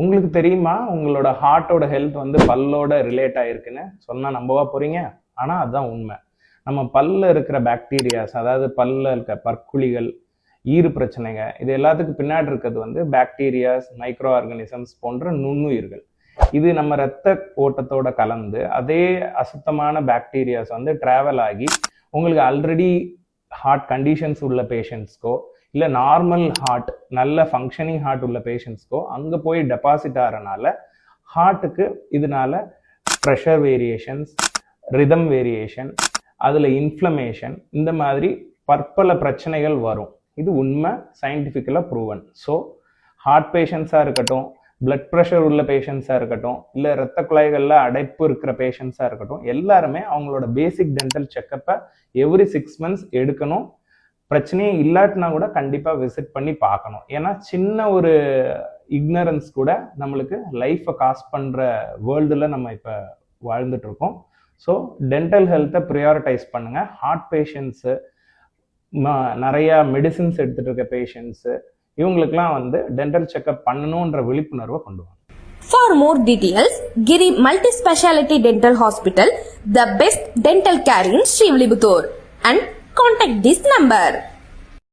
உங்களுக்கு தெரியுமா உங்களோட ஹார்ட்டோட ஹெல்த் வந்து பல்லோட ரிலேட் ஆயிருக்குன்னு சொன்னா நம்பவா போறீங்க? ஆனா அதுதான் உண்மை. நம்ம பல்ல இருக்கிற பாக்டீரியாஸ், அதாவது பல்ல இருக்க பற்குழிகள், ஈறு பிரச்சனைங்க, இது எல்லாத்துக்கும் பின்னாடி இருக்கிறது வந்து பாக்டீரியாஸ், மைக்ரோ ஆர்கானிசம்ஸ் போன்ற நுண்ணுயிர்கள். இது நம்ம ரத்த ஓட்டத்தோட கலந்து அதே அசுத்தமான பாக்டீரியாஸ் வந்து டிராவல் ஆகி உங்களுக்கு ஆல்ரெடி ஹார்ட் கண்டிஷன்ஸ் உள்ள பேஷண்ட்ஸ்க்கோ இல்லை நார்மல் ஹார்ட் நல்ல ஃபங்க்ஷனிங் ஹார்ட் உள்ள பேஷண்ட்ஸ்க்கோ அங்கே போய் டெபாசிட் ஆகிறனால ஹார்ட்டுக்கு இதனால ப்ரெஷர் வேரியேஷன்ஸ், ரிதம் வேரியேஷன், அதில் இன்ஃப்ளமேஷன், இந்த மாதிரி பற்பல பிரச்சனைகள் வரும். இது உண்மை, சயின்டிஃபிக்கலாக ப்ரூவன். ஸோ ஹார்ட் பேஷண்ட்ஸாக இருக்கட்டும், பிளட் ப்ரெஷர் உள்ள பேஷண்ட்ஸாக இருக்கட்டும், இல்லை ரத்த குழாய்களில் அடைப்பு இருக்கிற பேஷண்ட்ஸாக இருக்கட்டும், எல்லாருமே அவங்களோட பேசிக் டென்டல் செக்கப்பை எவ்ரி 6 months எடுக்கணும். பிரச்சனையே இல்லாட்டினா கூட கண்டிப்பாக விசிட் பண்ணி பார்க்கணும். ஏன்னா சின்ன ஒரு இக்னரன்ஸ் கூட நம்மளுக்கு லைஃப்பை காஸ்ட் பண்ணுற வேர்ல்டில் நம்ம இப்போ வாழ்ந்துட்டு இருக்கோம். ஸோ டென்டல் ஹெல்த்தை ப்ரியாரிட்டைஸ் பண்ணுங்கள். ஹார்ட் பேஷண்ட்ஸு, நிறையா மெடிசின்ஸ் எடுத்துகிட்டு இருக்க பேஷண்ட்ஸு, இவங்களுக்குலாம் வந்து டென்டல் செக்அப் பண்ணணுன்ற விழிப்புணர்வை கொண்டு வாங்க. For more details, Giri Multi-Speciality Dental Hospital, the best dental care in Srivilliputtur, and contact this number.